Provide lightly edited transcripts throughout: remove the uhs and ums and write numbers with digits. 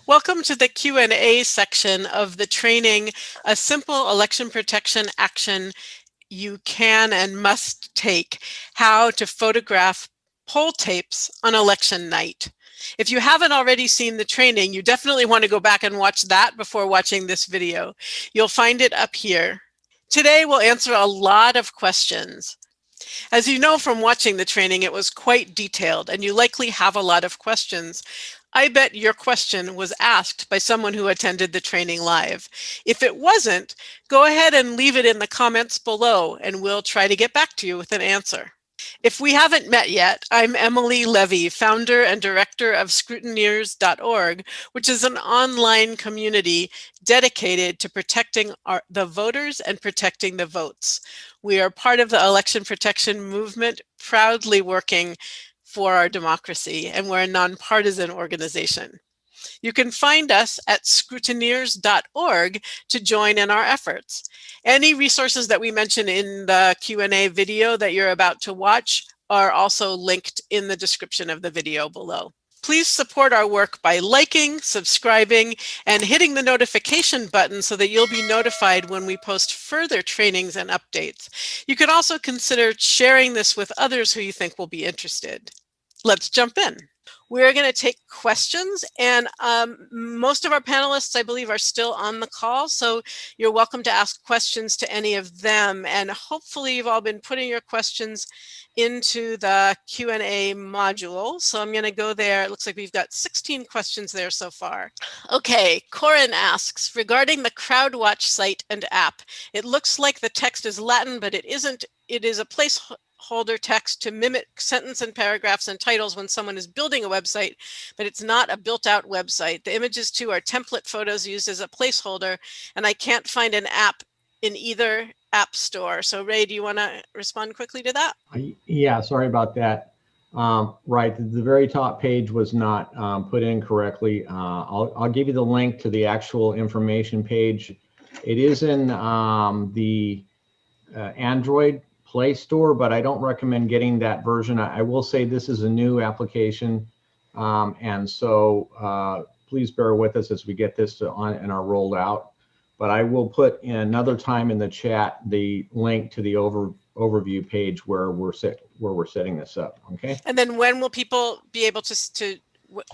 Welcome to the Q&A section of the training, A Simple Election Protection Action You Can and Must Take, How to Photograph Poll Tapes on Election Night. If you haven't already seen the training, you definitely want to go back and watch that before watching this video. You'll find it up here. Today, we'll answer a lot of questions. As you know from watching the training, it was quite detailed, and you likely have a lot of questions. I bet your question was asked by someone who attended the training live. If it wasn't, go ahead and leave it in the comments below, and we'll try to get back to you with an answer. If we haven't met yet, I'm Emily Levy, founder and director of Scrutineers.org, which is an online community dedicated to protecting the voters and protecting the votes. We are part of the election protection movement, proudly working for our democracy, and we're a nonpartisan organization. You can find us at scrutineers.org to join in our efforts. Any resources that we mention in the Q&A video that you're about to watch are also linked in the description of the video below. Please support our work by liking, subscribing, and hitting the notification button so that you'll be notified when we post further trainings and updates. You can also consider sharing this with others who you think will be interested. Let's jump in. We're going to take questions, and most of our panelists, I believe, are still on the call, so you're welcome to ask questions to any of them, and hopefully you've all been putting your questions into the Q&A module. So I'm going to go there. It looks like we've got 16 questions there so far. Okay, Corin asks, regarding the CrowdWatch site and app, it looks like the text is Latin, but it isn't. It is a placeholder text to mimic sentence and paragraphs and titles when someone is building a website, but it's not a built-out website. The images too are template photos used as a placeholder, and I can't find an app in either app store. So Ray, do you want to respond quickly to that? Yeah, sorry about that. Right, the very top page was not put in correctly. I'll give you the link to the actual information page. It is in the Android Play Store, but I don't recommend getting that version. I will say this is a new application, and so please bear with us as we get this on and are rolled out. But I will put in another time in the chat the link to the overview page where we're setting this up. Okay. And then when will people be able to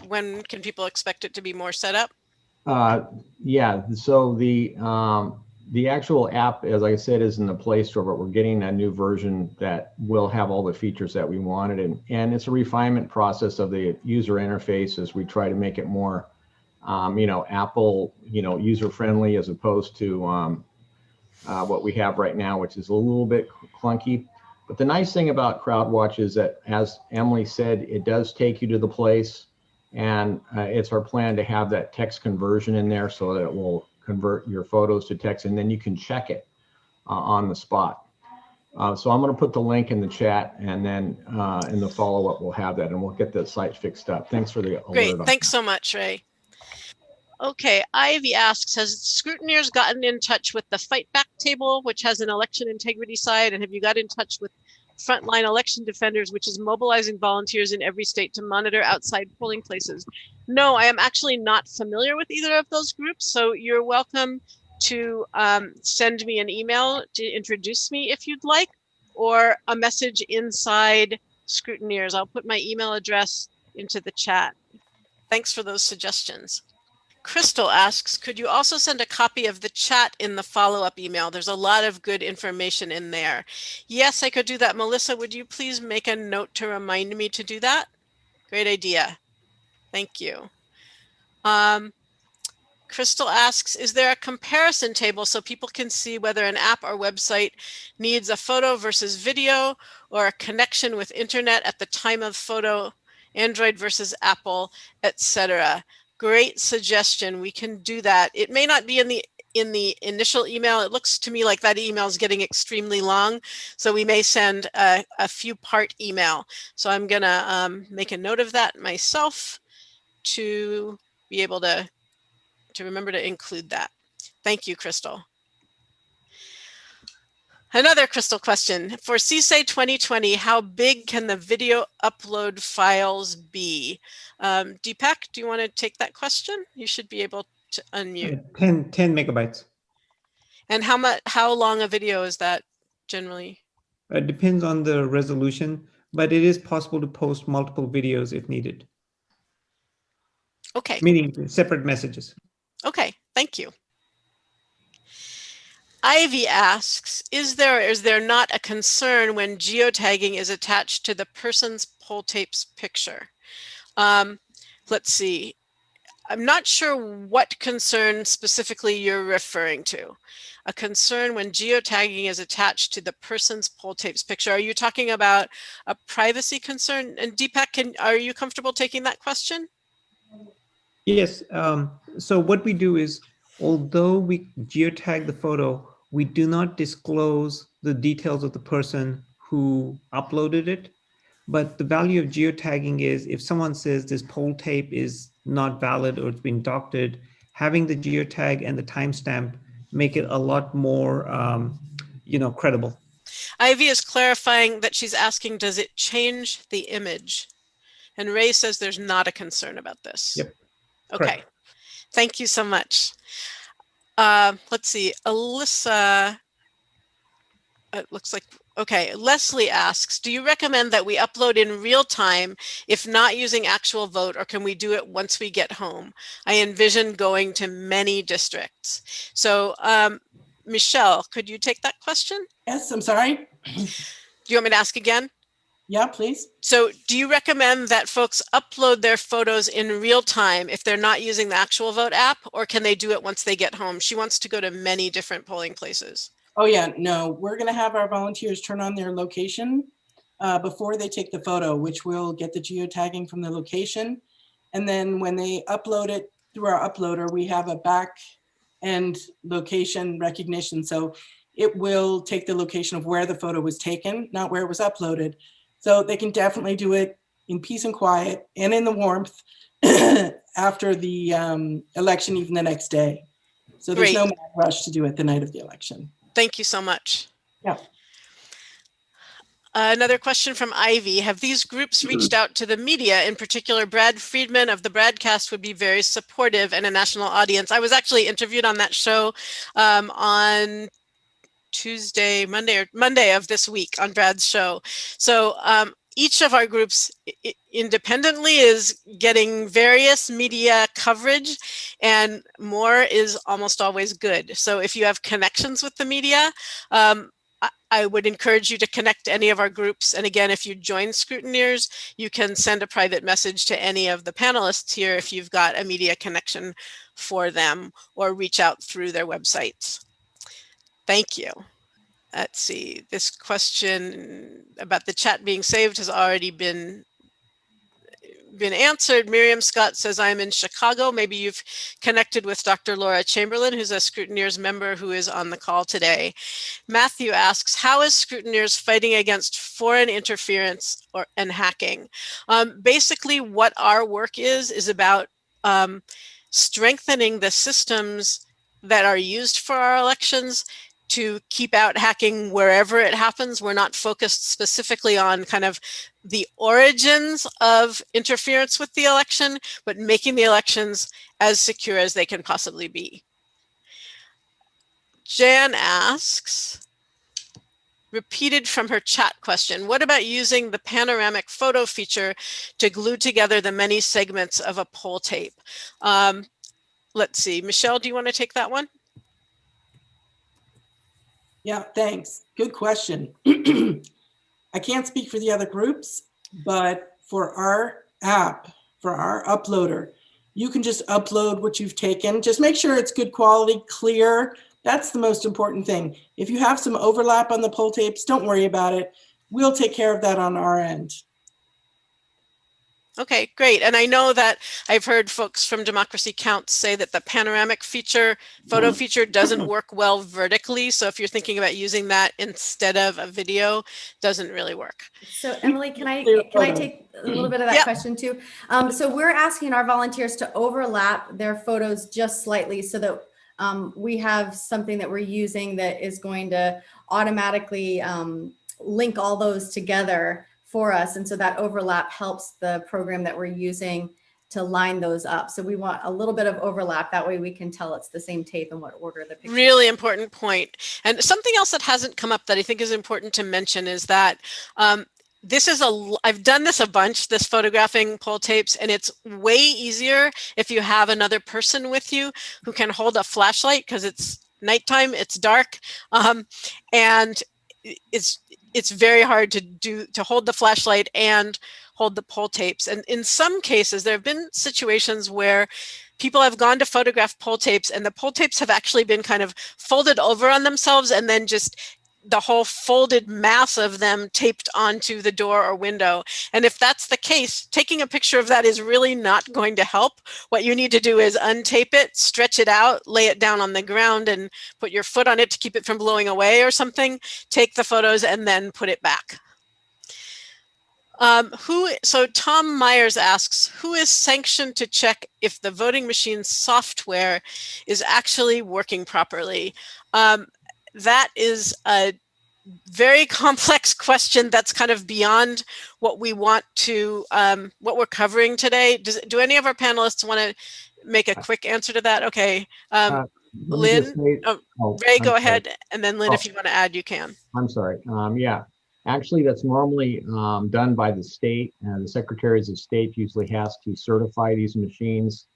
when can people expect it to be more set up? Yeah. So the actual app, as I said, is in the Play Store, but we're getting a new version that will have all the features that we wanted, and it's a refinement process of the user interface as we try to make it more Apple, user-friendly as opposed to what we have right now, which is a little bit clunky. But the nice thing about CrowdWatch is that, as Emily said, it does take you to the place, and it's our plan to have that text conversion in there so that it will convert your photos to text, and then you can check it on the spot. So I'm going to put the link in the chat, and then in the follow-up we'll have that, and we'll get the site fixed up. Thanks for the alert. Great. Thanks so much, Ray. Okay, Ivy asks, has Scrutineers gotten in touch with the Fight Back table, which has an election integrity side, and have you got in touch with Frontline Election Defenders, which is mobilizing volunteers in every state to monitor outside polling places? No, I am actually not familiar with either of those groups, so you're welcome to send me an email to introduce me if you'd like, or a message inside Scrutineers. I'll put my email address into the chat. Thanks for those suggestions. Crystal asks, could you also send a copy of the chat in the follow-up email? There's a lot of good information in there. Yes, I could do that. Melissa, would you please make a note to remind me to do that? Great idea. Thank you. Crystal asks, is there a comparison table so people can see whether an app or website needs a photo versus video or a connection with internet at the time of photo, Android versus Apple, etc.? Great suggestion. We can do that. It may not be in the initial email. It looks to me like that email is getting extremely long, so we may send a few-part email. So I'm going to make a note of that myself to be able to remember to include that. Thank you, Crystal. Another Crystal question. For CSA 2020, how big can the video upload files be? Deepak, do you want to take that question? You should be able to unmute. 10 megabytes. And how long a video is that generally? It depends on the resolution, but it is possible to post multiple videos if needed. Okay. Meaning separate messages. Okay, thank you. Ivy asks, is there not a concern when geotagging is attached to the person's poll tapes picture? Let's see. I'm not sure what concern specifically you're referring to. A concern when geotagging is attached to the person's poll tapes picture. Are you talking about a privacy concern? And Deepak, are you comfortable taking that question? Yes. So what we do is, although we geotag the photo, we do not disclose the details of the person who uploaded it. But the value of geotagging is if someone says this poll tape is not valid or it's been doctored, having the geotag and the timestamp make it a lot more, credible. Ivy is clarifying that she's asking, does it change the image? And Ray says there's not a concern about this. Yep. Okay. Correct. Thank you so much. Let's see, Alyssa, it looks like, okay, Leslie asks, do you recommend that we upload in real time if not using actual vote, or can we do it once we get home? I envision going to many districts. So Michelle, could you take that question? Yes, I'm sorry. Do you want me to ask again? Yeah, please. So do you recommend that folks upload their photos in real time if they're not using the actual vote app, or can they do it once they get home? She wants to go to many different polling places. Oh yeah, no, we're gonna have our volunteers turn on their location before they take the photo, which will get the geotagging from the location. And then when they upload it through our uploader, we have a back end location recognition. So it will take the location of where the photo was taken, not where it was uploaded. So they can definitely do it in peace and quiet and in the warmth after the election, even the next day. So there's no rush to do it the night of the election. Thank you so much. Yeah. Another question from Ivy. Have these groups reached out to the media? In particular, Brad Friedman of the Broadcast would be very supportive and a national audience. I was actually interviewed on that show on Monday of this week on Brad's show. So each of our groups independently is getting various media coverage, and more is almost always good. So if you have connections with the media, I would encourage you to connect to any of our groups. And again, if you join Scrutineers, you can send a private message to any of the panelists here if you've got a media connection for them, or reach out through their websites. Thank you. Let's see, this question about the chat being saved has already been answered. Miriam Scott says, I'm in Chicago. Maybe you've connected with Dr. Laura Chamberlain, who's a Scrutineers member who is on the call today. Matthew asks, how is Scrutineers fighting against foreign interference and hacking? Basically, what our work is about strengthening the systems that are used for our elections to keep out hacking wherever it happens. We're not focused specifically on kind of the origins of interference with the election, but making the elections as secure as they can possibly be. Jan asks, repeated from her chat question, what about using the panoramic photo feature to glue together the many segments of a poll tape? Let's see, Michelle, do you want to take that one? Yeah, thanks. Good question. I can't speak for the other groups, but for our app, for our uploader, you can just upload what you've taken. Just make sure it's good quality, clear. That's the most important thing. If you have some overlap on the poll tapes, don't worry about it. We'll take care of that on our end. Okay, great. And I know that I've heard folks from Democracy Counts say that the panoramic feature, photo feature doesn't work well vertically. So if you're thinking about using that instead of a video, doesn't really work. So Emily, can I take a little bit of that question too? So we're asking our volunteers to overlap their photos just slightly so that we have something that we're using that is going to automatically link all those together for us. And so that overlap helps the program that we're using to line those up. So we want a little bit of overlap. That way we can tell it's the same tape and what order the pictures. Really important point. And something else that hasn't come up that I think is important to mention is that I've done this a bunch, this photographing poll tapes, and it's way easier if you have another person with you who can hold a flashlight, because it's nighttime, it's dark, and it's very hard to hold the flashlight and hold the poll tapes. And in some cases, there have been situations where people have gone to photograph poll tapes, and the poll tapes have actually been kind of folded over on themselves, and then just the whole folded mass of them taped onto the door or window. And if that's the case, taking a picture of that is really not going to help. What you need to do is untape it, stretch it out, lay it down on the ground, and put your foot on it to keep it from blowing away or something. Take the photos and then put it back. So Tom Myers asks, who is sanctioned to check if the voting machine software is actually working properly? That is a very complex question that's kind of beyond what we want to, what we're covering today. Do any of our panelists want to make a quick answer to that? Okay. Lynn, Ray, go ahead. And then Lynn, if you want to add, you can. I'm sorry. Yeah, actually that's normally done by the state. The secretaries of state usually has to certify these machines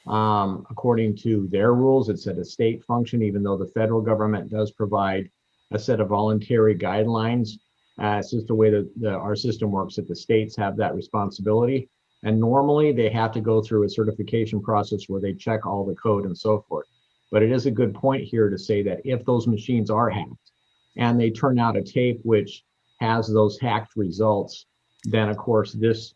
according to their rules. It's at a state function, even though the federal government does provide a set of voluntary guidelines. It's just the way that our system works, that the states have that responsibility. And normally they have to go through a certification process where they check all the code and so forth. But it is a good point here to say that if those machines are hacked and they turn out a tape which has those hacked results, then of course this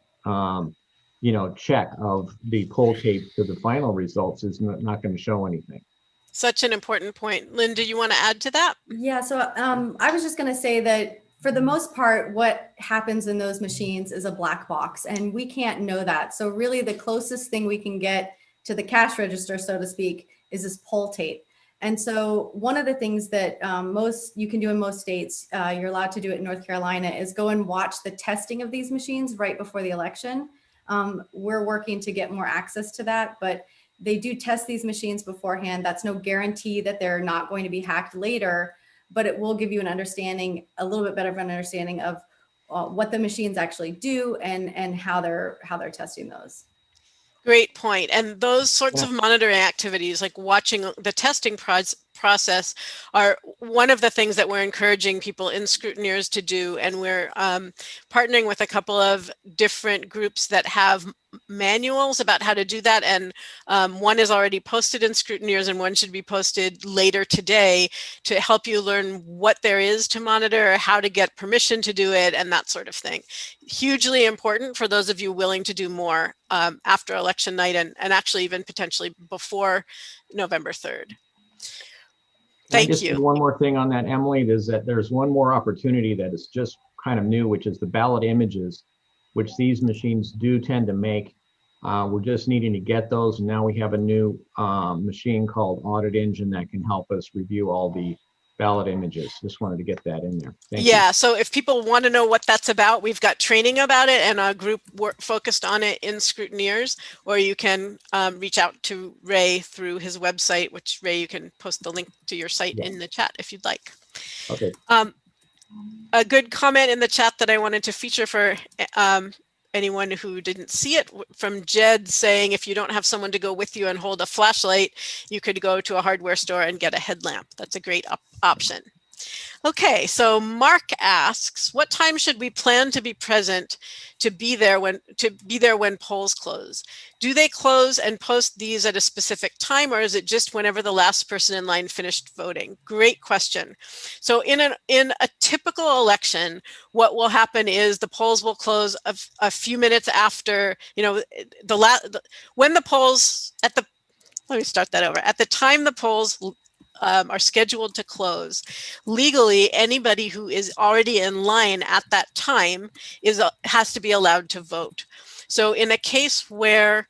check of the poll tape to the final results is not going to show anything. Such an important point. Lynn, do you want to add to that? Yeah, so I was just going to say that for the most part, what happens in those machines is a black box, and we can't know that. So really the closest thing we can get to the cash register, so to speak, is this poll tape. And so one of the things that you can do in most states, you're allowed to do it in North Carolina, is go and watch the testing of these machines right before the election. We're working to get more access to that, but they do test these machines beforehand. That's no guarantee that they're not going to be hacked later, but it will give you an understanding, a little bit better of an understanding of what the machines actually do and how they're testing those. Great point. And those sorts of monitoring activities, like watching the testing process, are one of the things that we're encouraging people in Scrutineers to do. And we're partnering with a couple of different groups that have manuals about how to do that. And one is already posted in Scrutineers, and one should be posted later today to help you learn what there is to monitor, how to get permission to do it, and that sort of thing. Hugely important for those of you willing to do more after election night, and actually even potentially before November 3rd. Thank you. One more thing on that, Emily, is that there's one more opportunity that is just kind of new, which is the ballot images, which these machines do tend to make. We're just needing to get those. And now we have a new machine called Audit Engine that can help us review all the ballot images. Just wanted to get that in there. Thank you. So if people want to know what that's about, we've got training about it and a group focused on it in Scrutineers, or you can reach out to Ray through his website, which Ray, you can post the link to your site in the chat if you'd like. Okay. A good comment in the chat that I wanted to feature for anyone who didn't see it, from Jed, saying if you don't have someone to go with you and hold a flashlight, you could go to a hardware store and get a headlamp. That's a great option. Okay, so Mark asks, what time should we plan to be present to be there when polls close? Do they close and post these at a specific time, or is it just whenever the last person in line finished voting? Great question. So in a typical election, what will happen is the polls will close a few minutes after, when the polls let me start that over. At the time the polls are scheduled to close, legally, anybody who is already in line at that time has to be allowed to vote. So in a case where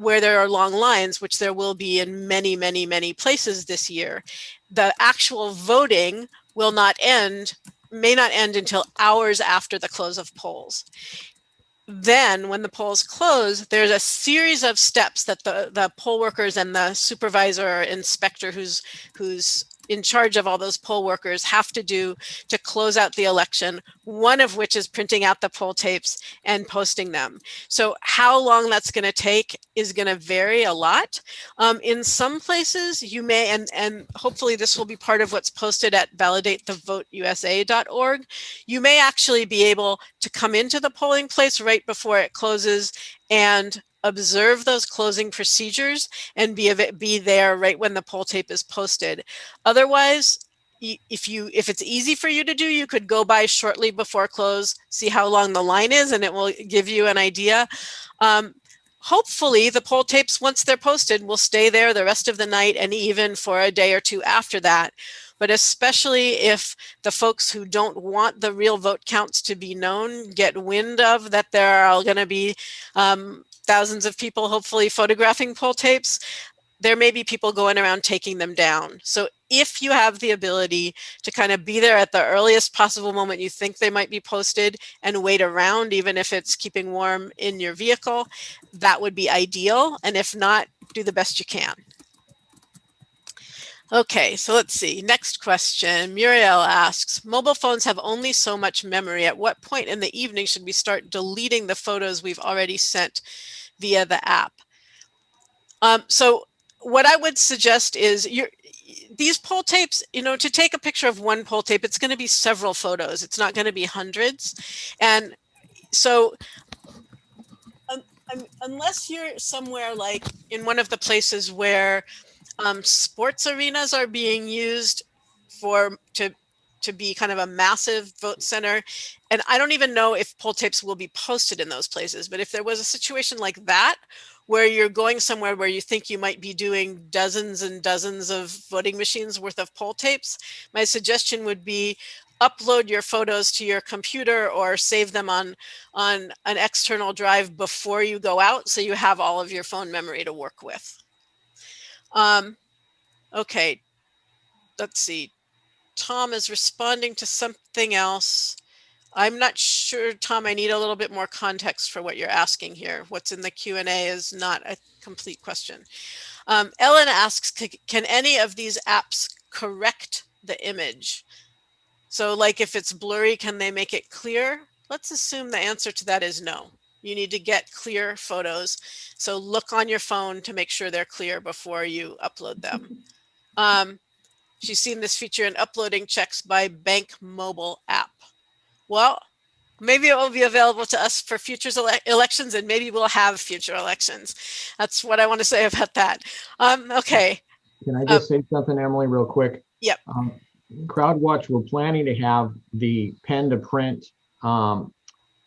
where there are long lines, which there will be in many, many, many places this year, the actual voting will not end, may not end until hours after the close of polls. Then when the polls close, there's a series of steps that the poll workers and the supervisor or inspector who's in charge of all those poll workers have to do to close out the election, one of which is printing out the poll tapes and posting them. So how long that's going to take is going to vary a lot. In some places you may, and hopefully this will be part of what's posted at validatethevoteusa.org, you may actually be able to come into the polling place right before it closes and observe those closing procedures and be there right when the poll tape is posted. Otherwise, if it's easy for you to do, you could go by shortly before close, see how long the line is, and it will give you an idea. Hopefully the poll tapes, once they're posted, will stay there the rest of the night and even for a day or two after that. But especially if the folks who don't want the real vote counts to be known get wind of that there are going to be thousands of people hopefully photographing poll tapes, there may be people going around taking them down. So if you have the ability to kind of be there at the earliest possible moment you think they might be posted and wait around, even if it's keeping warm in your vehicle, that would be ideal. And if not, do the best you can. Okay, so let's see. Next question. Muriel asks, mobile phones have only so much memory. At what point in the evening should we start deleting the photos we've already sent via the app? So what I would suggest is these poll tapes, to take a picture of one poll tape, it's going to be several photos. It's not going to be hundreds. And so unless you're somewhere like in one of the places where sports arenas are being used to be kind of a massive vote center. And I don't even know if poll tapes will be posted in those places, but if there was a situation like that, where you're going somewhere where you think you might be doing dozens and dozens of voting machines worth of poll tapes, my suggestion would be upload your photos to your computer or save them on an external drive before you go out, so you have all of your phone memory to work with. Okay, let's see. Tom is responding to something else. I'm not sure, Tom, I need a little bit more context for what you're asking here. What's in the Q&A is not a complete question. Ellen asks, can any of these apps correct the image? So like if it's blurry, can they make it clear? Let's assume the answer to that is no. You need to get clear photos. So look on your phone to make sure they're clear before you upload them. She's seen this feature in uploading checks by bank mobile app. Well, maybe it will be available to us for future elections, and maybe we'll have future elections. That's what I want to say about that. Okay. Can I just say something, Emily, real quick? Yep. CrowdWatch, we're planning to have the pen to print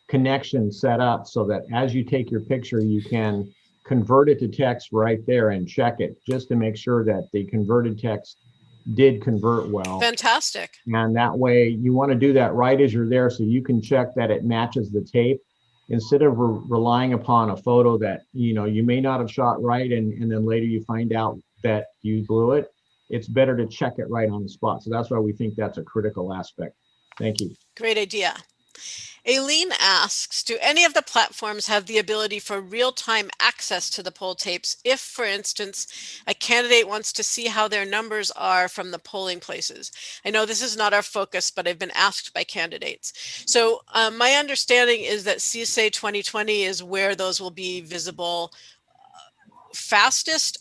connection set up so that as you take your picture, you can convert it to text right there and check it just to make sure that the converted text did convert well. Fantastic. And that way you want to do that right as you're there so you can check that it matches the tape instead of relying upon a photo that you may not have shot right and then later you find out that you blew it. It's better to check it right on the spot. So that's why we think that's a critical aspect. Thank you. Great idea. Aileen asks, do any of the platforms have the ability for real-time access to the poll tapes if, for instance, a candidate wants to see how their numbers are from the polling places? I know this is not our focus, but I've been asked by candidates. So my understanding is that CSA 2020 is where those will be visible fastest.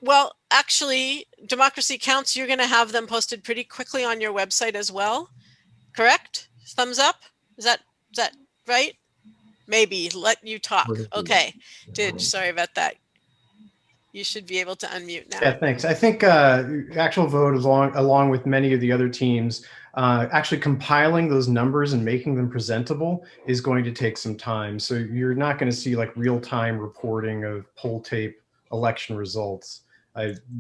Well, actually, Democracy Counts, you're going to have them posted pretty quickly on your website as well. Correct? Thumbs up? Is that right? Maybe. Let you talk. Okay. Sorry about that. You should be able to unmute now. Yeah, thanks. I think actual vote is along with many of the other teams, actually compiling those numbers and making them presentable is going to take some time. So you're not going to see like real-time reporting of poll tape election results.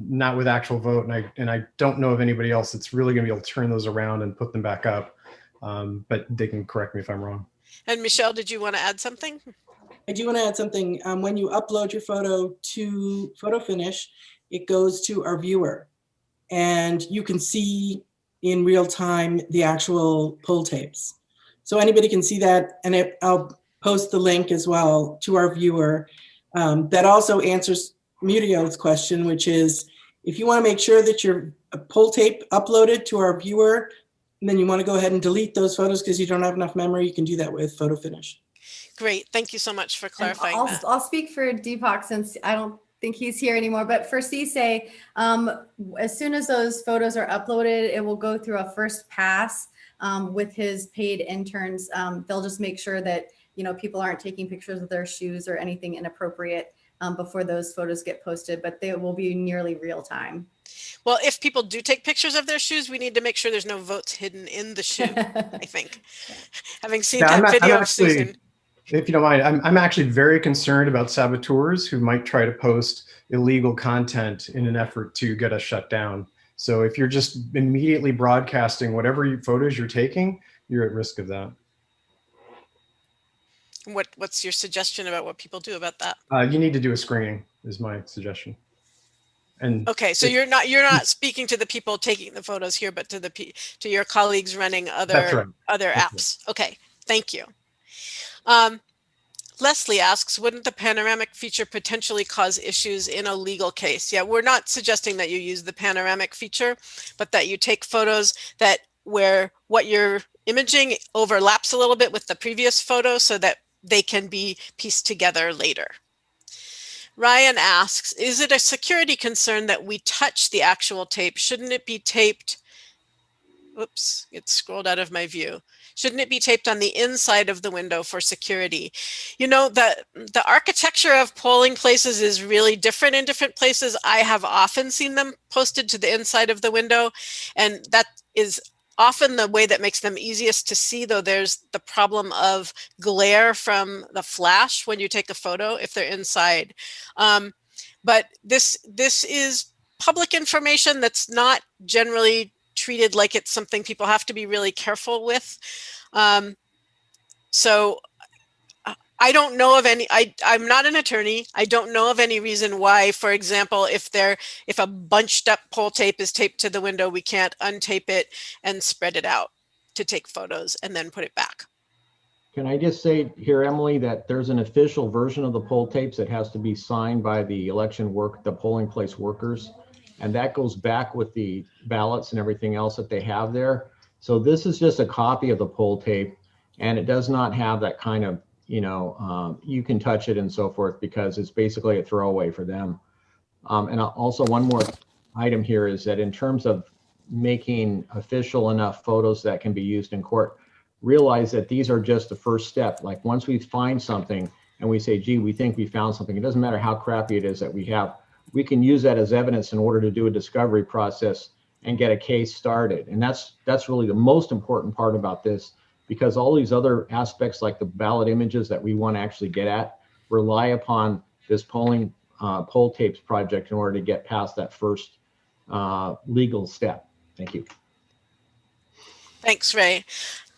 Not with actual vote, and I don't know of anybody else that's really going to be able to turn those around and put them back up. But they can correct me if I'm wrong. And Michelle, did you want to add something? I do want to add something. When you upload your photo to Photo Finish, it goes to our viewer, and you can see in real time the actual poll tapes. So anybody can see that, and I'll post the link as well to our viewer. That also answers Muriel's question, which is, if you want to make sure that your poll tape uploaded to our viewer, and then you want to go ahead and delete those photos because you don't have enough memory, you can do that with Photo Finish. Great. Thank you so much for clarifying I'll, that. I'll speak for Deepak since I don't think he's here anymore, but for CSA, as soon as those photos are uploaded, it will go through a first pass with his paid interns. They'll just make sure that, you know, people aren't taking pictures of their shoes or anything inappropriate before those photos get posted, but they will be nearly real time. Well, if people do take pictures of their shoes, we need to make sure there's no votes hidden in the shoe, I think. Having seen Yeah, that video I'm of Susan. if you don't mind, I'm actually very concerned about saboteurs who might try to post illegal content in an effort to get us shut down. So if you're just immediately broadcasting whatever photos you're taking, you're at risk of that. What's your suggestion about what people do about that? You need to do a screening, is my suggestion. And okay, so you're not speaking to the people taking the photos here, but to your colleagues running other apps. Right. Okay, thank you. Leslie asks, wouldn't the panoramic feature potentially cause issues in a legal case? Yeah, we're not suggesting that you use the panoramic feature, but that you take photos where what you're imaging overlaps a little bit with the previous photo so that they can be pieced together later. Ryan asks, is it a security concern that we touch the actual tape? Shouldn't it be taped? Oops, it scrolled out of my view. Shouldn't it be taped on the inside of the window for security? You know, the architecture of polling places is really different in different places. I have often seen them posted to the inside of the window, and that is often the way that makes them easiest to see, though there's the problem of glare from the flash when you take a photo if they're inside. But this is public information that's not generally treated like it's something people have to be really careful with. So I don't know of any, I'm not an attorney. I don't know of any reason why, for example, if a bunched up poll tape is taped to the window, we can't untape it and spread it out to take photos and then put it back. Can I just say here, Emily, that there's an official version of the poll tapes that has to be signed by the the polling place workers. And that goes back with the ballots and everything else that they have there. So this is just a copy of the poll tape, and it does not have that kind of, you know, you can touch it and so forth, because it's basically a throwaway for them. And also one more item here is that in terms of making official enough photos that can be used in court, realize that these are just the first step. Like once we find something and we say, gee, we think we found something, it doesn't matter how crappy it is that we have, we can use that as evidence in order to do a discovery process and get a case started. And that's really the most important part about this, because all these other aspects like the ballot images that we want to actually get at rely upon this poll tapes project in order to get past that first legal step. Thank you. Thanks, Ray.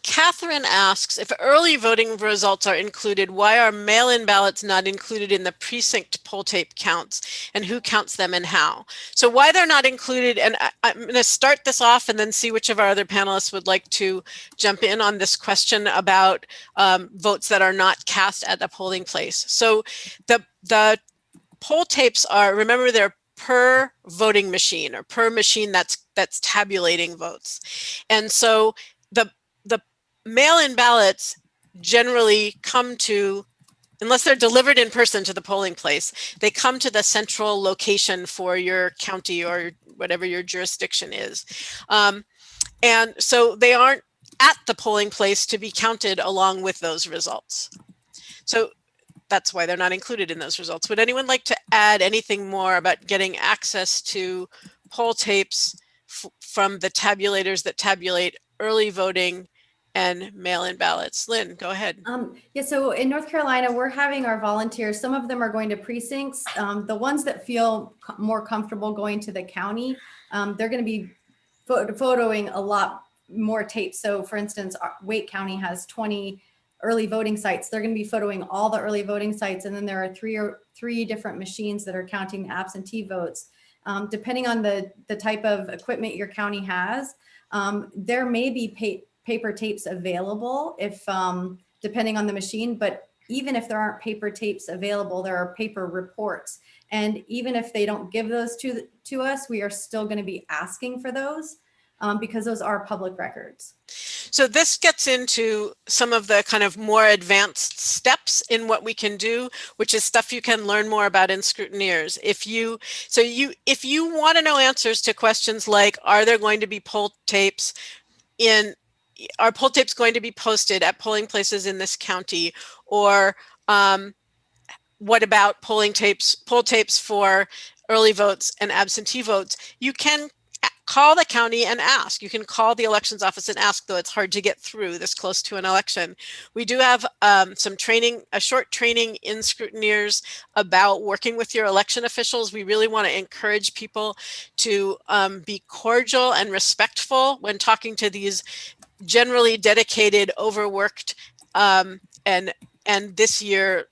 Catherine asks, if early voting results are included, why are mail-in ballots not included in the precinct poll tape counts, and who counts them and how? So why they're not included, and I'm going to start this off and then see which of our other panelists would like to jump in on this question about votes that are not cast at a polling place. So the poll tapes are, remember, they're per voting machine or per machine that's tabulating votes. And so the mail-in ballots generally come to, unless they're delivered in person to the polling place, they come to the central location for your county or whatever your jurisdiction is. And so they aren't at the polling place to be counted along with those results. So that's why they're not included in those results. Would anyone like to add anything more about getting access to poll tapes from the tabulators that tabulate early voting and mail-in ballots? Lynn, go ahead. Yeah, so in North Carolina, we're having our volunteers, some of them are going to precincts. The ones that feel more comfortable going to the county, they're going to be photoing a lot more tapes. So for instance, Wake County has 20 early voting sites. They're going to be photoing all the early voting sites. And then there are three different machines that are counting the absentee votes. Depending on the type of equipment your county has, there may be paper tapes available if depending on the machine, but even if there aren't paper tapes available, there are paper reports. And even if they don't give those to us, we are still going to be asking for those because those are public records. So this gets into some of the kind of more advanced steps in what we can do, which is stuff you can learn more about in Scrutineers. If you want to know answers to questions like, are there going to be poll tapes are poll tapes going to be posted at polling places in this county, or what about poll tapes for early votes and absentee votes, you can call the county and ask. You can call the elections office and ask, though it's hard to get through this close to an election. We do have some training, a short training in Scrutineers about working with your election officials. We really want to encourage people to be cordial and respectful when talking to these generally dedicated, overworked, and this year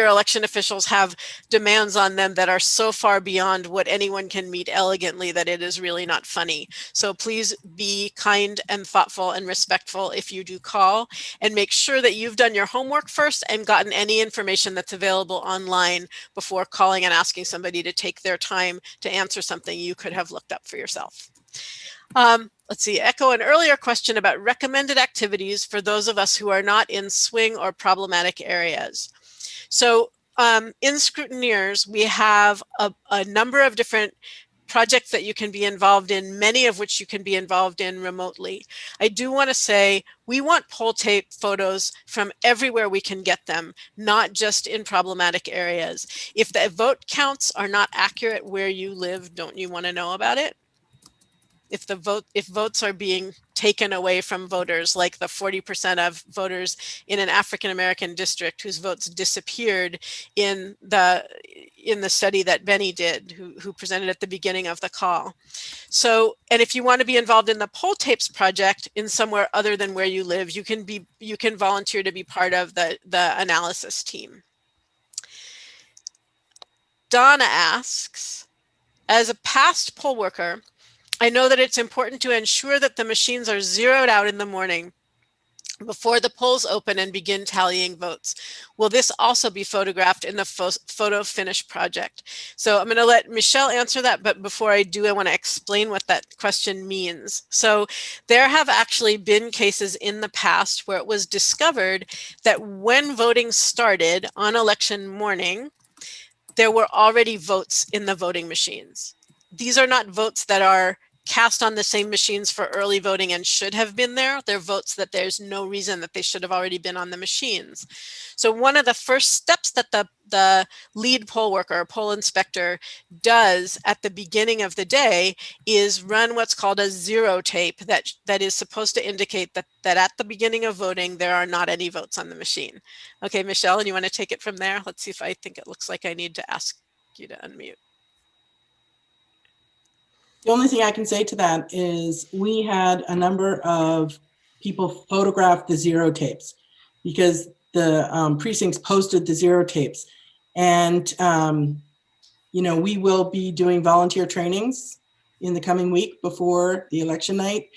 election officials have demands on them that are so far beyond what anyone can meet elegantly that it is really not funny. So please be kind and thoughtful and respectful if you do call, and make sure that you've done your homework first and gotten any information that's available online before calling and asking somebody to take their time to answer something you could have looked up for yourself. Let's see, echo an earlier question about recommended activities for those of us who are not in swing or problematic areas. So in Scrutineers, we have a number of different projects that you can be involved in, many of which you can be involved in remotely. I do want to say we want poll tape photos from everywhere we can get them, not just in problematic areas. If the vote counts are not accurate where you live, don't you want to know about it? If votes are being taken away from voters, like the 40% of voters in an African-American district whose votes disappeared in the study that Benny did, who presented at the beginning of the call. So, and if you want to be involved in the poll tapes project in somewhere other than where you live, you can volunteer to be part of the analysis team. Donna asks, as a past poll worker, I know that it's important to ensure that the machines are zeroed out in the morning before the polls open and begin tallying votes. Will this also be photographed in the photo finish project? So I'm going to let Michelle answer that, but before I do, I want to explain what that question means. So there have actually been cases in the past where it was discovered that when voting started on election morning, there were already votes in the voting machines. These are not votes that are cast on the same machines for early voting and should have been there. They're votes that there's no reason that they should have already been on the machines. So one of the first steps that the lead poll worker or poll inspector does at the beginning of the day is run what's called a zero tape that is supposed to indicate that at the beginning of voting, there are not any votes on the machine. Okay, Michelle, and you want to take it from there? Let's see if I think it looks like I need to ask you to unmute. The only thing I can say to that is we had a number of people photograph the zero tapes because the precincts posted the zero tapes. And, we will be doing volunteer trainings in the coming week before the election night.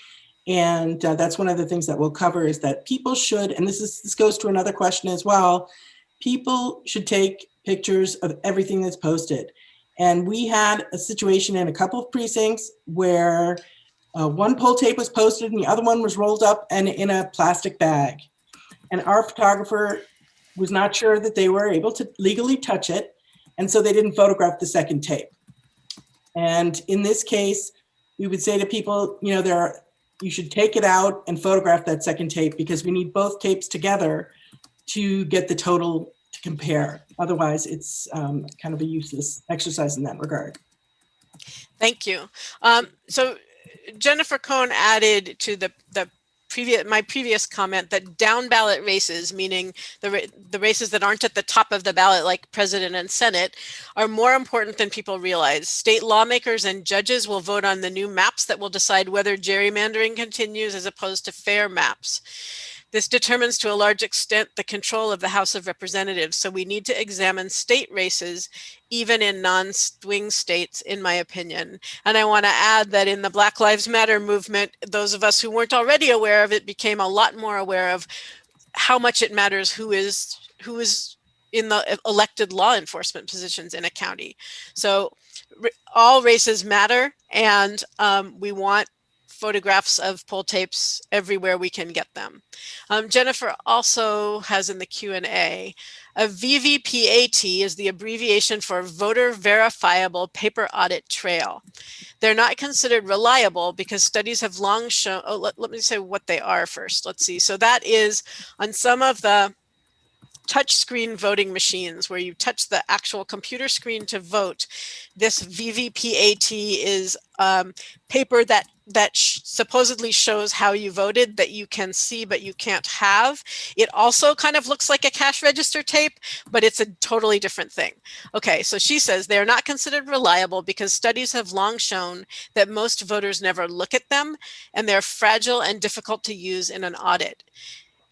And that's one of the things that we'll cover is that people should, and this goes to another question as well, people should take pictures of everything that's posted. And we had a situation in a couple of precincts where one poll tape was posted and the other one was rolled up and in a plastic bag. And our photographer was not sure that they were able to legally touch it. And so they didn't photograph the second tape. And in this case, we would say to people, you should take it out and photograph that second tape because we need both tapes together to get the total to compare. Otherwise, it's kind of a useless exercise in that regard. Thank you. So Jennifer Cohn added to my previous comment that down ballot races, meaning the races that aren't at the top of the ballot like president and Senate, are more important than people realize. State lawmakers and judges will vote on the new maps that will decide whether gerrymandering continues as opposed to fair maps. This determines to a large extent the control of the House of Representatives. So we need to examine state races, even in non-swing states, in my opinion. And I want to add that in the Black Lives Matter movement, those of us who weren't already aware of it became a lot more aware of how much it matters who is in the elected law enforcement positions in a county. So all races matter, and we want photographs of poll tapes everywhere we can get them. Jennifer also has in the Q&A, a VVPAT is the abbreviation for Voter Verifiable Paper Audit Trail. They're not considered reliable because studies have long shown, let me say what they are first. Let's see. So that is on some of the touchscreen voting machines where you touch the actual computer screen to vote. This VVPAT is paper that supposedly shows how you voted, that you can see but you can't have. It also kind of looks like a cash register tape, but it's a totally different thing. Okay, so she says they're not considered reliable because studies have long shown that most voters never look at them, and they're fragile and difficult to use in an audit.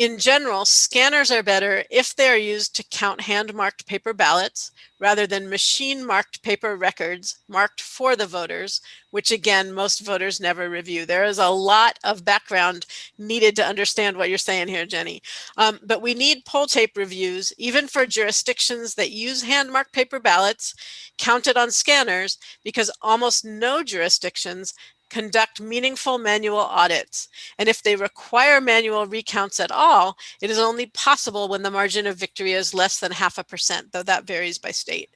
In general, scanners are better if they are used to count hand-marked paper ballots rather than machine-marked paper records marked for the voters, which again, most voters never review. There is a lot of background needed to understand what you're saying here, Jenny. But we need poll tape reviews, even for jurisdictions that use hand-marked paper ballots counted on scanners, because almost no jurisdictions conduct meaningful manual audits. And if they require manual recounts at all, it is only possible when the margin of victory is less than 0.5%, though that varies by state.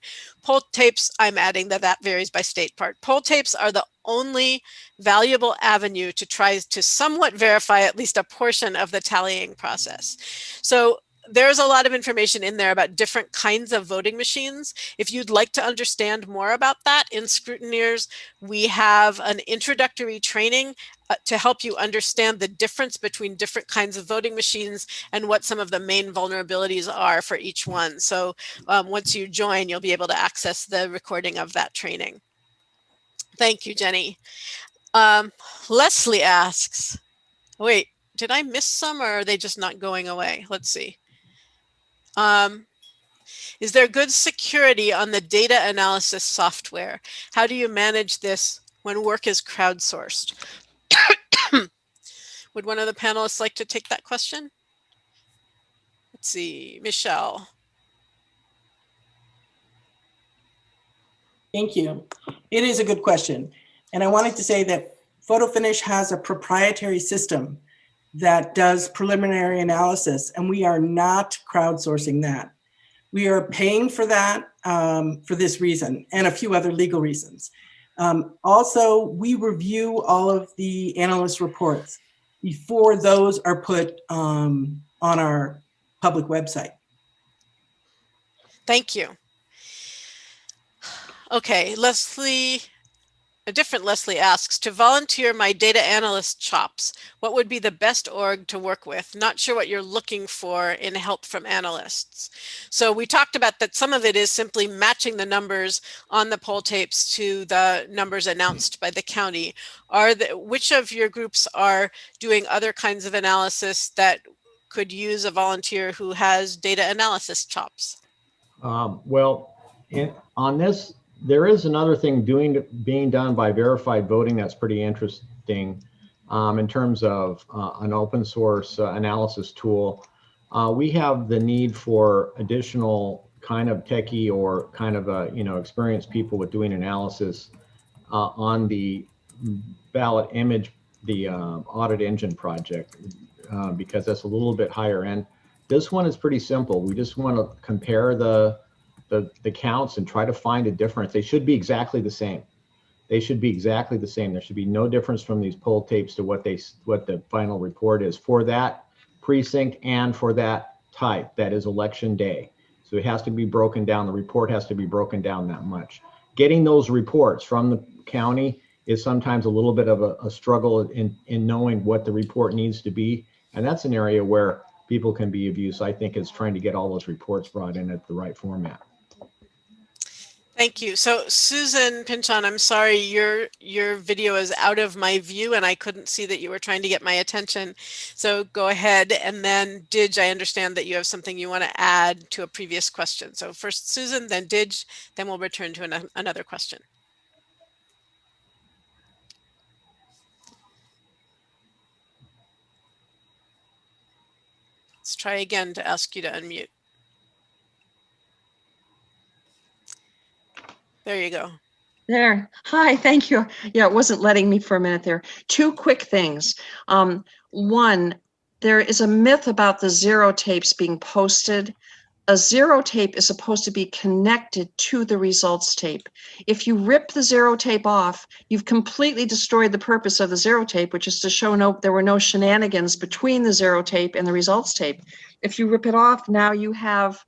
Poll tapes, I'm adding that varies by state part. Poll tapes are the only valuable avenue to try to somewhat verify at least a portion of the tallying process. So there's a lot of information in there about different kinds of voting machines. If you'd like to understand more about that, in Scrutineers, we have an introductory training to help you understand the difference between different kinds of voting machines and what some of the main vulnerabilities are for each one. So once you join, you'll be able to access the recording of that training. Thank you, Jenny. Leslie asks, wait, did I miss some, or are they just not going away? Let's see. Is there good security on the data analysis software? How do you manage this when work is crowdsourced? Would one of the panelists like to take that question? Let's see, Michelle. Thank you. It is a good question. And I wanted to say that PhotoFinish has a proprietary system that does preliminary analysis, and we are not crowdsourcing that. We are paying for that for this reason and a few other legal reasons. Also, we review all of the analyst reports before those are put on our public website. Thank you. Okay, Leslie, a different Leslie asks, to volunteer my data analyst chops, what would be the best org to work with? Not sure what you're looking for in help from analysts. So we talked about that some of it is simply matching the numbers on the poll tapes to the numbers announced by the county. Which of your groups are doing other kinds of analysis that could use a volunteer who has data analysis chops? Well, on this, there is another thing being done by verified voting that's pretty interesting in terms of an open source analysis tool. We have the need for additional kind of techie or kind of experienced people with doing analysis on the ballot image, the audit engine project, because that's a little bit higher end. This one is pretty simple. We just want to compare the counts and try to find a difference. They should be exactly the same. They should be exactly the same. There should be no difference from these poll tapes to what the final report is for that precinct and for that type, that is election day. So it has to be broken down. The report has to be broken down that much. Getting those reports from the county is sometimes a little bit of a struggle in knowing what the report needs to be. And that's an area where people can be of use, I think, is trying to get all those reports brought in at the right format. Thank you. So Susan Pinchon, I'm sorry, your video is out of my view and I couldn't see that you were trying to get my attention. So go ahead, and then Didge, I understand that you have something you want to add to a previous question. So first Susan, then Didge, then we'll return to another question. Let's try again to ask you to unmute. There you go. There. Hi, thank you. Yeah, it wasn't letting me for a minute there. Two quick things. One, there is a myth about the zero tapes being posted. A zero tape is supposed to be connected to the results tape. If you rip the zero tape off, you've completely destroyed the purpose of the zero tape, which is to show there were no shenanigans between the zero tape and the results tape. If you rip it off, now you have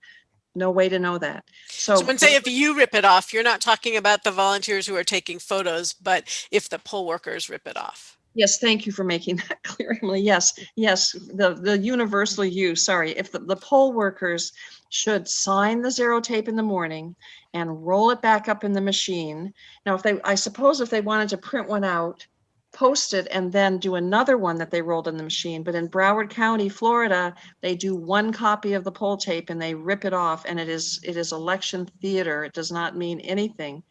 no way to know that. So when say if you rip it off, you're not talking about the volunteers who are taking photos, but if the poll workers rip it off. Yes, thank you for making that clear, Emily. Yes, the universal use, sorry, if the poll workers should sign the zero tape in the morning and roll it back up in the machine. Now, I suppose if they wanted to print one out, post it, and then do another one that they rolled in the machine. But in Broward County, Florida, they do one copy of the poll tape and they rip it off, and it is election theater. It does not mean anything.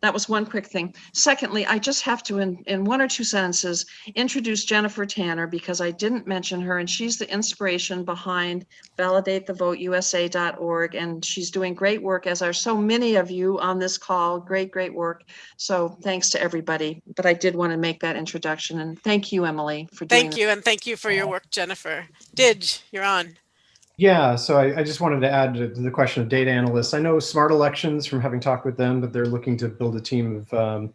That was one quick thing. Secondly, I just have to, in one or two sentences, introduce Jennifer Tanner, because I didn't mention her, and she's the inspiration behind validatethevoteusa.org, and she's doing great work, as are so many of you on this call. Great work. So thanks to everybody. But I did want to make that introduction, and thank you, Emily, for doing Thank you, and thank you for your work, Jennifer. Didge, you're on. Yeah, so I just wanted to add to the question of data analysts. I know Smart Elections, from having talked with them, that they're looking to build a team of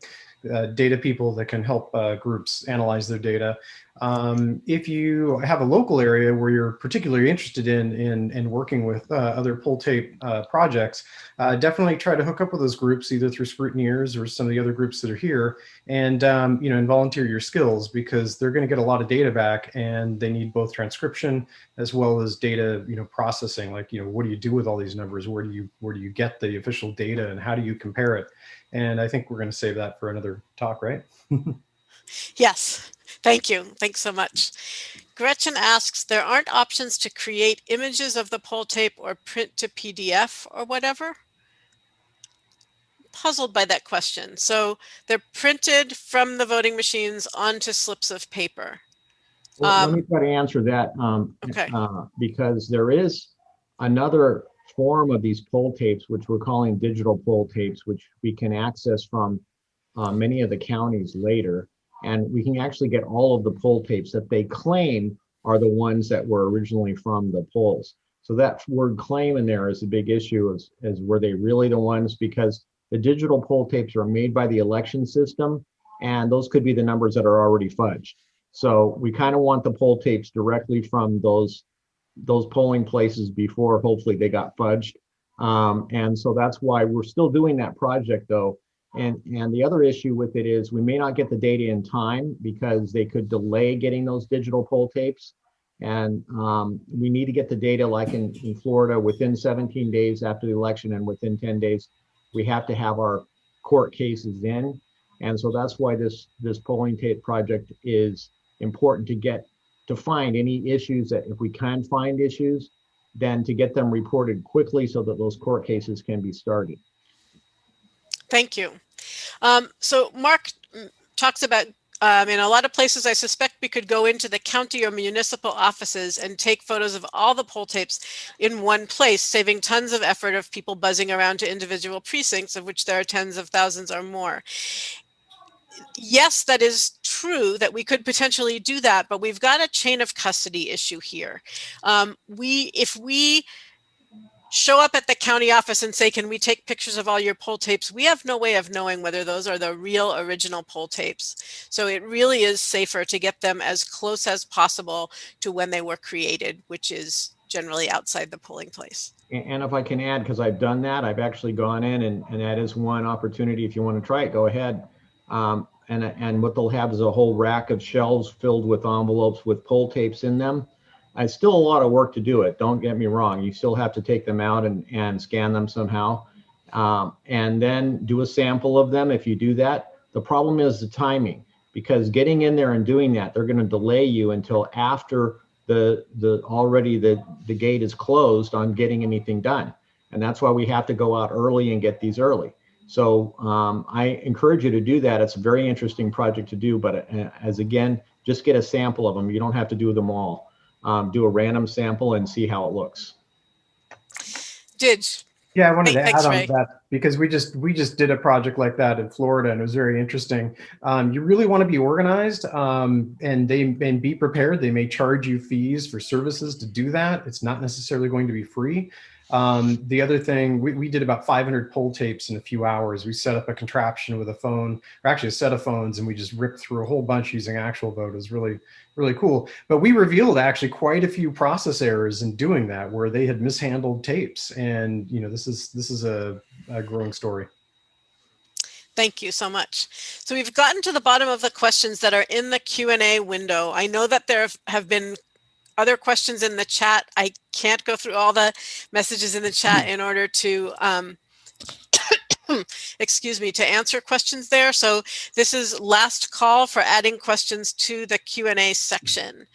data people that can help groups analyze their data. If you have a local area where you're particularly interested in working with other poll tape projects, definitely try to hook up with those groups, either through Scrutineers or some of the other groups that are here, and and volunteer your skills, because they're going to get a lot of data back, and they need both transcription as well as data processing. Like, what do you do with all these numbers? Where do you get the official data, and how do you compare it? And I think we're going to save that for another talk, right? Yes, thank you. Thanks so much. Gretchen asks, there aren't options to create images of the poll tape or print to PDF or whatever? Puzzled by that question. So they're printed from the voting machines onto slips of paper. Well, let me try to answer that, Okay. because there is another form of these poll tapes, which we're calling digital poll tapes, which we can access from many of the counties later. And we can actually get all of the poll tapes that they claim are the ones that were originally from the polls. So that word claim in there is a big issue, as were they really the ones? Because the digital poll tapes are made by the election system, and those could be the numbers that are already fudged. So we kind of want the poll tapes directly from those polling places before hopefully they got fudged. And so that's why we're still doing that project, though. And the other issue with it is we may not get the data in time, because they could delay getting those digital poll tapes. And we need to get the data, like in Florida, within 17 days after the election, and within 10 days, we have to have our court cases in. And so that's why this polling tape project is important, to find any issues, that if we can find issues, then to get them reported quickly so that those court cases can be started. Thank you. So Mark talks about, in a lot of places, I suspect we could go into the county or municipal offices and take photos of all the poll tapes in one place, saving tons of effort of people buzzing around to individual precincts, of which there are tens of thousands or more. Yes, that is true that we could potentially do that, but we've got a chain of custody issue here. If we show up at the county office and say, can we take pictures of all your poll tapes? We have no way of knowing whether those are the real original poll tapes. So it really is safer to get them as close as possible to when they were created, which is generally outside the polling place. And if I can add, because I've done that, I've actually gone in, and that is one opportunity. If you want to try it, go ahead. And what they'll have is a whole rack of shelves filled with envelopes with poll tapes in them. It's still a lot of work to do it. Don't get me wrong. You still have to take them out and scan them somehow. and then do a sample of them. If you do that, the problem is the timing, because getting in there and doing that, they're going to delay you until after the gate is closed on getting anything done. And that's why we have to go out early and get these early. So I encourage you to do that. It's a very interesting project to do, but as again, just get a sample of them. You don't have to do them all. Do a random sample and see how it looks. Yeah, I wanted to Thanks, add on Ray. to that because we just did a project like that in Florida, and it was very interesting. You really want to be organized and be prepared. They may charge you fees for services to do that. It's not necessarily going to be free. The other thing, we did about 500 poll tapes in a few hours. We set up a contraption with a phone, or actually a set of phones, and we just ripped through a whole bunch using actual vote. It was really, really cool. But we revealed actually quite a few process errors in doing that, where they had mishandled tapes. And you know, this is a growing story. Thank you so much. So we've gotten to the bottom of the questions that are in the Q&A window. I know that there have been other questions in the chat. I can't go through all the messages in the chat in order to excuse me, to answer questions there. So this is last call for adding questions to the Q&A section.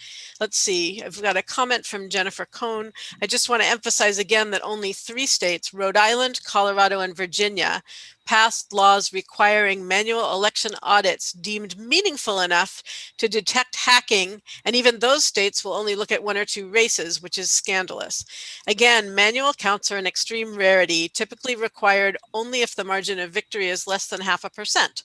Let's see, I've got a comment from Jennifer Cohn. I just want to emphasize again that only 3 states, Rhode Island, Colorado, and Virginia, passed laws requiring manual election audits deemed meaningful enough to detect hacking, and even those states will only look at 1 or 2 races, which is scandalous. Again, manual counts are an extreme rarity, typically required only if the margin of victory is less than 0.5%.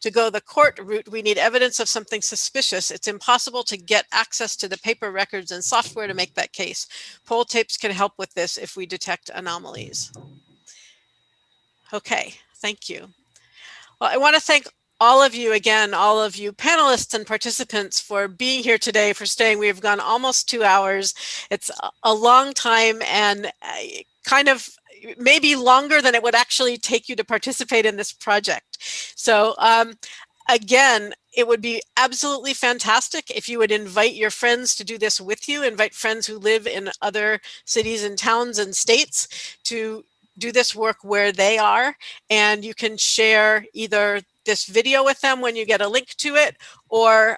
To go the court route, we need evidence of something suspicious. It's impossible to get access to the paper records and software to make that case. Poll tapes can help with this if we detect anomalies. Okay, thank you. Well, I want to thank all of you again, all of you panelists and participants for being here today, for staying. We've gone almost 2 hours. It's a long time and kind of maybe longer than it would actually take you to participate in this project. So again, it would be absolutely fantastic if you would invite your friends to do this with you, invite friends who live in other cities and towns and states to do this work where they are, and you can share either this video with them when you get a link to it, or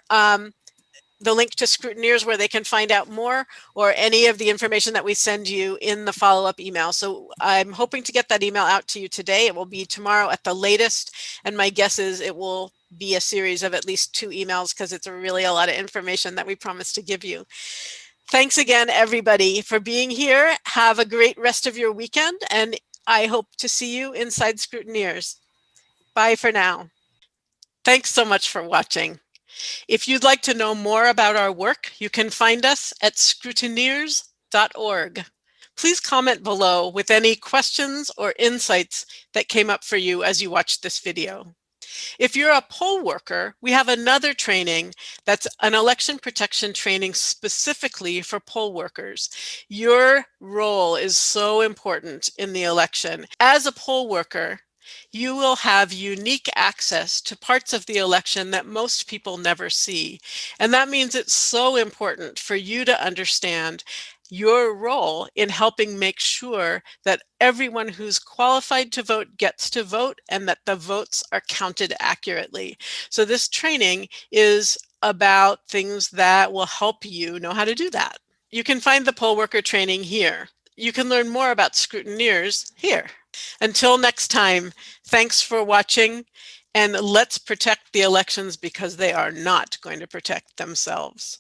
the link to Scrutineers where they can find out more, or any of the information that we send you in the follow-up email. So I'm hoping to get that email out to you today. It will be tomorrow at the latest, and my guess is it will be a series of at least 2 emails because it's really a lot of information that we promised to give you. Thanks again, everybody, for being here. Have a great rest of your weekend, and I hope to see you inside Scrutineers. Bye for now. Thanks so much for watching. If you'd like to know more about our work, you can find us at scrutineers.org. Please comment below with any questions or insights that came up for you as you watched this video. If you're a poll worker, we have another training that's an election protection training specifically for poll workers. Your role is so important in the election. As a poll worker, you will have unique access to parts of the election that most people never see. And that means it's so important for you to understand your role in helping make sure that everyone who's qualified to vote gets to vote and that the votes are counted accurately. So this training is about things that will help you know how to do that. You can find the poll worker training here. You can learn more about Scrutineers here. Until next time, thanks for watching, and let's protect the elections because they are not going to protect themselves.